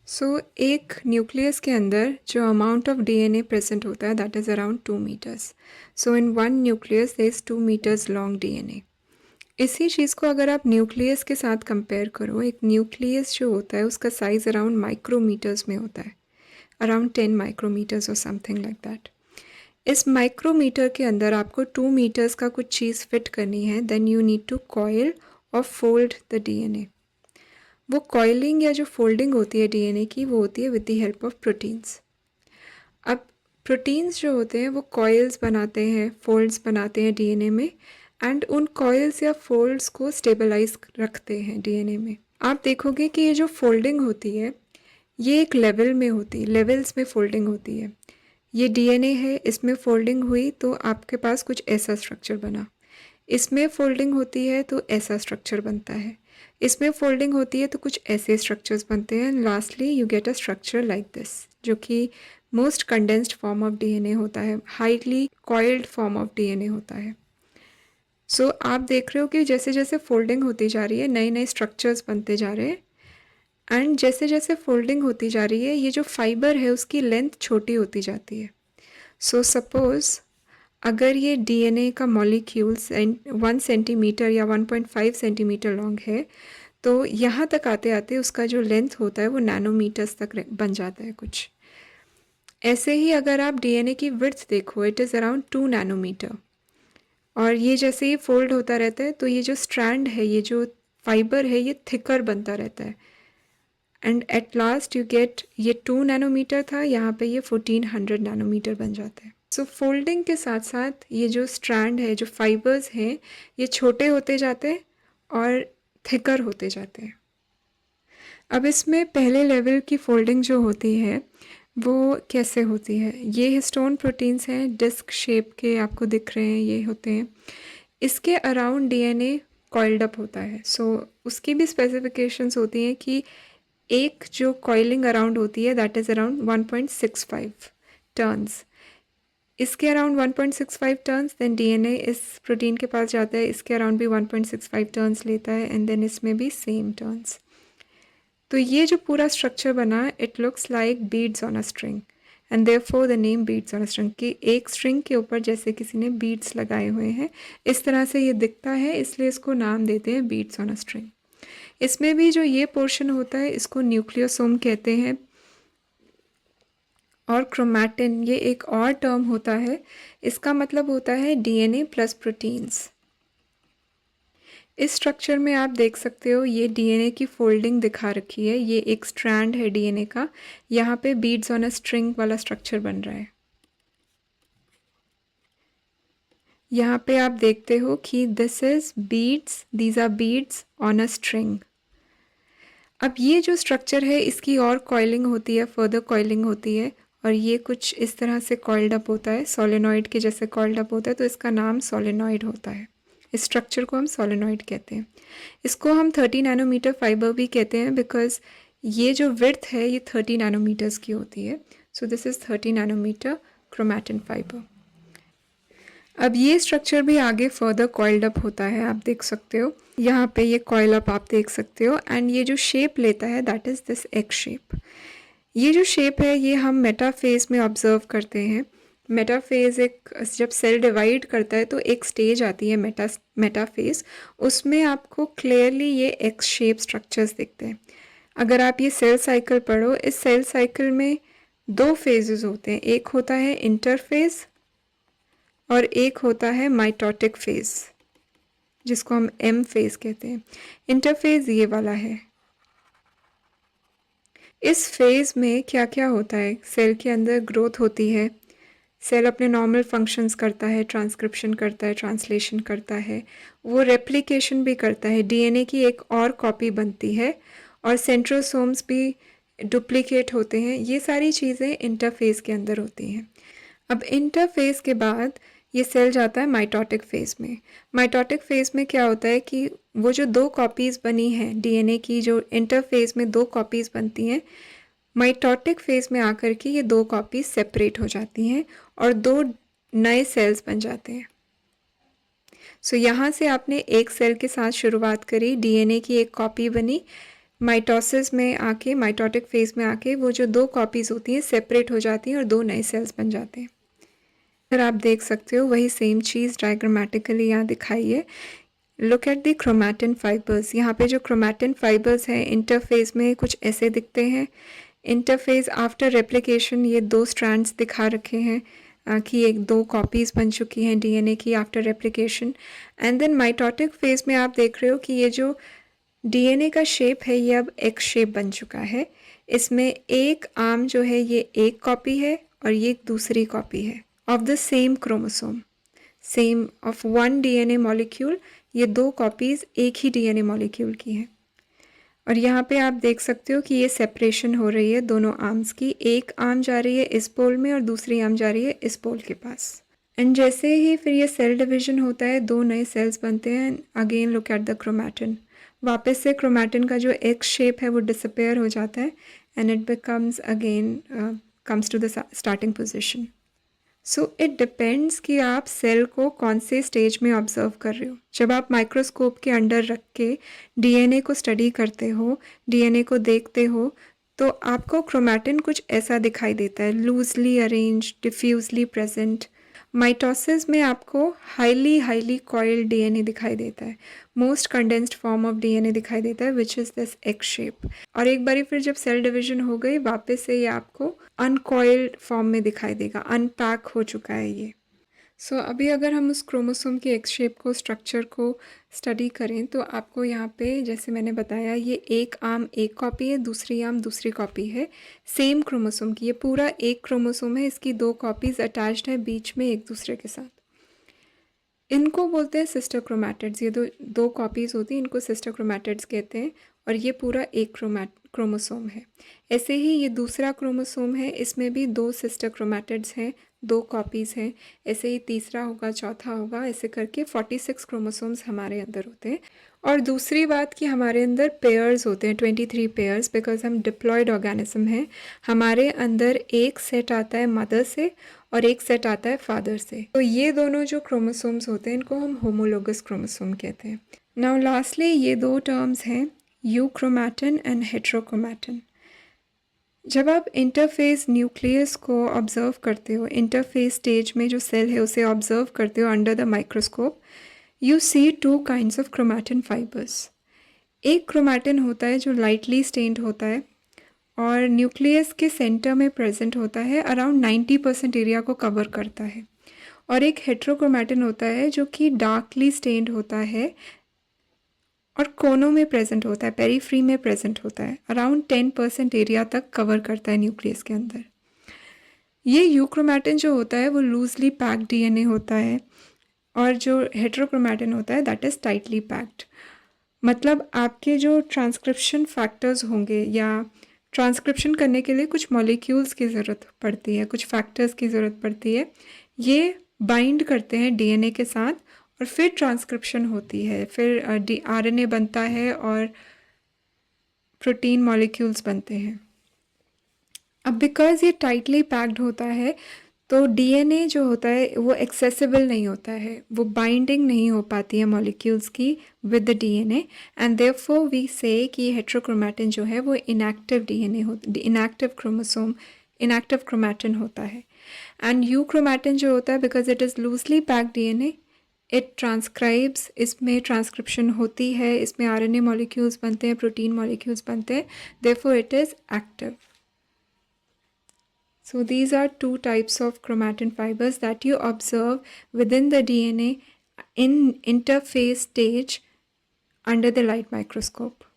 एक न्यूक्लियस के अंदर जो अमाउंट ऑफ डीएनए प्रेजेंट होता है that is around 2 metres. So in one nucleus there is 2 metres long DNA. इसी चीज़ को अगर आप न्यूक्लियस के साथ कंपेयर करो, एक न्यूक्लियस जो होता है उसका साइज़ अराउंड माइक्रोमीटर्स में होता है, अराउंड 10 माइक्रोमीटर्स और समथिंग लाइक दैट। इस माइक्रोमीटर के अंदर आपको 2 मीटर्स का कुछ चीज़ फिट करनी है, then you need to coil और फोल्ड द डीएनए। वो कॉइलिंग या जो फोल्डिंग होती है डीएनए की, वो होती है with the help of proteins. अब प्रोटीन्स जो होते हैं वो कॉइल्स बनाते हैं, फोल्ड्स बनाते हैं डीएनए में, एंड उन कॉइल्स या फोल्ड्स को स्टेबलाइज रखते हैं डीएनए में। आप देखोगे कि ये जो फोल्डिंग होती है ये एक लेवल में होती है, लेवल्स में फोल्डिंग होती है। ये डीएनए है, इसमें फोल्डिंग हुई तो आपके पास कुछ ऐसा स्ट्रक्चर बना, इसमें फोल्डिंग होती है तो ऐसा स्ट्रक्चर बनता है, इसमें फोल्डिंग होती है तो कुछ ऐसे स्ट्रक्चर्स बनते हैं, lastly you get a structure like this, जो कि most condensed form of DNA होता है, highly coiled form of DNA होता है। आप देख रहे हो कि जैसे जैसे फोल्डिंग होती जा रही है नए नए स्ट्रक्चर्स बनते जा रहे हैं, एंड जैसे जैसे फोल्डिंग होती जा रही है ये जो फाइबर है उसकी लेंथ छोटी होती जाती है। सपोज अगर ये डीएनए का मॉलिक्यूल 1 सेंटीमीटर या 1.5 सेंटीमीटर लॉन्ग है, तो यहाँ तक आते आते उसका जो लेंथ होता है वो नैनोमीटर्स तक बन जाता है कुछ। ऐसे ही अगर आप डीएनए की विड्थ देखो, इट इज़ अराउंड 2 नैनोमीटर, और ये जैसे ही फोल्ड होता रहता है तो ये जो स्ट्रैंड है, ये जो फाइबर है, ये थिकर बनता रहता है, and at last you get, ये 2 नैनोमीटर था, यहाँ पे ये 1400 नैनोमीटर बन जाता है। फोल्डिंग के साथ साथ ये जो स्ट्रैंड है, जो फाइबर्स हैं, ये छोटे होते जाते हैं और थिकर होते जाते हैं। अब इसमें पहले लेवल की फोल्डिंग जो होती है वो कैसे होती है, ये हिस्टोन प्रोटीन्स हैं, डिस्क शेप के आपको दिख रहे हैं, ये होते हैं। इसके अराउंड डीएनए कॉइल्ड अप होता है। उसकी भी स्पेसिफिकेशंस होती हैं कि एक जो कॉइलिंग अराउंड होती है दैट इज़ अराउंड 1.65 टर्न्स। इसके अराउंड 1.65 टर्न्स, देन डीएनए इस प्रोटीन के पास जाता है, इसके अराउंड भी 1.65 टर्न्स लेता है, एंड देन इसमें भी सेम टर्न्स। तो ये जो पूरा स्ट्रक्चर बना है it looks like beads on a string, and therefore the name beads on a string, कि एक स्ट्रिंग के ऊपर जैसे किसी ने बीड्स लगाए हुए हैं, इस तरह से ये दिखता है, इसलिए इसको नाम देते हैं बीड्स ऑन अ स्ट्रिंग। इसमें भी जो ये पोर्शन होता है इसको न्यूक्लियोसोम कहते हैं, और क्रोमैटिन ये एक और टर्म होता है, इसका मतलब होता है डीएनए प्लस प्रोटीन्स। इस स्ट्रक्चर में आप देख सकते हो ये डीएनए की फोल्डिंग दिखा रखी है, ये एक स्ट्रैंड है डीएनए का, यहाँ पे बीड्स ऑन अ स्ट्रिंग वाला स्ट्रक्चर बन रहा है। यहाँ पे आप देखते हो कि this is beads, these are beads on a string. अब ये जो स्ट्रक्चर है इसकी और कॉइलिंग होती है, फर्दर कॉइलिंग होती है, और ये कुछ इस तरह से कॉइल्ड अप होता है, सोलेनॉइड के जैसे कॉइल्ड अप होता है, तो इसका नाम सोलेनॉइड होता है। इस स्ट्रक्चर को हम सोलेनॉइड कहते हैं। इसको हम 30 नैनोमीटर फाइबर भी कहते हैं, बिकॉज ये जो विड्थ है ये 30 नैनोमीटर्स की होती है। So this is 30 nanometre chromatin fibre. अब ये स्ट्रक्चर भी आगे फर्दर कॉइल्ड अप होता है, आप देख सकते हो यहाँ पे ये कॉइल अप आप देख सकते हो, एंड ये जो शेप लेता है that is this egg shape. ये जो शेप है ये हम मेटाफेज में ऑब्जर्व करते हैं। मेटाफेज एक, जब सेल डिवाइड करता है तो एक स्टेज आती है मेटाफेज, उसमें आपको क्लियरली ये एक्स शेप स्ट्रक्चर्स दिखते हैं। अगर आप ये सेल साइकिल पढ़ो, इस सेल साइकिल में 2 फेजेस होते हैं, एक होता है इंटरफेज और एक होता है माइटोटिक फेज, जिसको हम एम फेज कहते हैं। इंटरफेज ये वाला है। इस फेज में क्या क्या होता है, सेल के अंदर ग्रोथ होती है, सेल अपने नॉर्मल फंक्शंस करता है, ट्रांसक्रिप्शन करता है, ट्रांसलेशन करता है, वो रेप्लिकेशन भी करता है, डीएनए की एक और कॉपी बनती है, और सेंट्रोसोम्स भी डुप्लीकेट होते हैं। ये सारी चीज़ें इंटरफेज के अंदर होती हैं। अब इंटरफेज के बाद ये सेल जाता है माइटोटिक फेज में। माइटोटिक फेज में क्या होता है कि वो जो 2 कॉपीज़ बनी हैं डीएनए की, जो इंटरफेज में 2 कॉपीज़ बनती हैं, माइटोटिक फेज में आकर के ये 2 कॉपीज सेपरेट हो जाती हैं और 2 नए सेल्स बन जाते हैं। यहाँ से आपने एक सेल के साथ शुरुआत करी, डीएनए की एक कॉपी बनी, माइटोसिस में आके, माइटोटिक फेज में आके वो जो दो कॉपीज़ होती हैं सेपरेट हो जाती हैं और दो नए सेल्स बन जाते हैं। फिर आप देख सकते हो वही सेम चीज़ डायग्रामेटिकली यहाँ दिखाई है। Look at the chromatin fibres. यहाँ पे जो क्रोमैटिन फाइबर्स हैं इंटरफेज में कुछ ऐसे दिखते हैं। इंटरफेज आफ्टर रेप्लिकेशन ये दो स्ट्रैंड्स दिखा रखे हैं कि एक दो कॉपीज़ बन चुकी हैं डीएनए की after replication. And then mitotic phase में आप देख रहे हो कि ये जो डीएनए का शेप है ये अब एक्स शेप बन चुका है। इसमें एक आर्म जो है ये एक कॉपी है और ये दूसरी कॉपी है of the same chromosome, same of one DNA molecule. ये दो कॉपीज़ एक ही डीएनए मॉलिक्यूल की हैं। और यहाँ पे आप देख सकते हो कि ये सेपरेशन हो रही है दोनों आर्म्स की। एक आर्म जा रही है इस पोल में और दूसरी आर्म जा रही है इस पोल के पास। एंड जैसे ही फिर ये सेल डिवीजन होता है दो नए सेल्स बनते हैं। Again look at the chromatin. वापस से क्रोमैटिन का जो एक्स शेप है वो डिसअपेयर हो जाता है and it becomes again comes to the starting position. So it depends कि आप सेल को कौन से स्टेज में ऑब्जर्व कर रहे हो। जब आप माइक्रोस्कोप के अंडर रख के डीएनए को स्टडी करते हो, डीएनए को देखते हो, तो आपको क्रोमैटिन कुछ ऐसा दिखाई देता है, लूजली अरेंज, डिफ्यूजली प्रेजेंट। माइटोसिस में आपको हाईली कॉइल्ड डीएनए दिखाई देता है, most condensed form of DNA दिखाई देता है which is this x shape. और एक बारी फिर जब सेल डिवीजन हो गई वापस से ये आपको अनकॉइल्ड फॉर्म में दिखाई देगा, अनपैक हो चुका है ये। सो अभी अगर हम उस क्रोमोसोम के एक्स शेप को, स्ट्रक्चर को स्टडी करें तो आपको यहाँ पे जैसे मैंने बताया ये एक आर्म एक कॉपी है, दूसरी आर्म दूसरी कॉपी है सेम क्रोमोसोम की। ये पूरा एक क्रोमोसोम है, इसकी दो कॉपीज़ अटैच्ड है बीच में एक दूसरे के साथ। इनको बोलते हैं सिस्टर क्रोमैटिड्स। ये दो कॉपीज़ होती हैं, इनको सिस्टर क्रोमैटिड्स कहते हैं। और ये पूरा एक क्रोमोसोम है। ऐसे ही ये दूसरा क्रोमोसोम है, इसमें भी दो सिस्टर क्रोमैटिड्स हैं, दो कॉपीज़ हैं। ऐसे ही तीसरा होगा, चौथा होगा, ऐसे करके 46 क्रोमोसोम्स हमारे अंदर होते हैं। और दूसरी बात कि हमारे अंदर पेयर्स होते हैं, 23 पेयर्स, बिकॉज हम डिप्लॉयड ऑर्गेनिज्म हैं। हमारे अंदर एक सेट आता है मदर से और एक सेट आता है फादर से। तो ये दोनों जो क्रोमोसोम्स होते हैं इनको हम होमोलोगस क्रोमोसोम कहते हैं। नाउ लास्टली ये दो टर्म्स हैं यूक्रोमैटिन एंड हेट्रोक्रोमैटिन। जब आप इंटरफेस न्यूक्लियस को ऑब्जर्व करते हो, इंटरफेस स्टेज में जो सेल है उसे ऑब्जर्व करते हो under the microscope, you see two kinds of chromatin fibres. एक क्रोमैटिन होता है जो लाइटली स्टेन्ड होता है और न्यूक्लियस के सेंटर में प्रेजेंट होता है, अराउंड 90% एरिया को कवर करता है। और एक हेट्रोक्रोमैटिन होता है जो कि डार्कली स्टेन्ड होता है और कोनों में प्रेजेंट होता है, पेरीफ्री में प्रेजेंट होता है, अराउंड 10% एरिया तक कवर करता है न्यूक्लियस के अंदर। ये यूक्रोमैटिन जो होता है वो लूजली पैक्ड डीएनए होता है और जो हेट्रोक्रोमैटिन होता है दैट इज़ टाइटली पैक्ड। मतलब आपके जो ट्रांसक्रिप्शन फैक्टर्स होंगे या ट्रांसक्रिप्शन करने के लिए कुछ मॉलिक्यूल्स की ज़रूरत पड़ती है, कुछ फैक्टर्स की ज़रूरत पड़ती है, ये बाइंड करते हैं डीएनए के साथ और फिर ट्रांसक्रिप्शन होती है, फिर आरएनए बनता है और प्रोटीन मॉलिक्यूल्स बनते हैं। अब बिकॉज ये टाइटली पैक्ड होता है तो डीएनए जो होता है वो एक्सेसिबल नहीं होता है, वो बाइंडिंग नहीं हो पाती है मॉलिक्यूल्स की with the DNA and therefore we say कि हेट्रोक्रोमैटिन जो है वो inactive DNA inactive chromosome, inactive chromatin होता है। एंड यूक्रोमैटिन जो होता है because it is loosely packed DNA, it transcribes, इसमें ट्रांसक्रिप्शन होती है, इसमें आरएनए मॉलिक्यूल्स बनते हैं, प्रोटीन मॉलिक्यूल्स बनते हैं, therefore it is active. So these are two types of chromatin fibers that you observe within the DNA in interphase stage under the light microscope.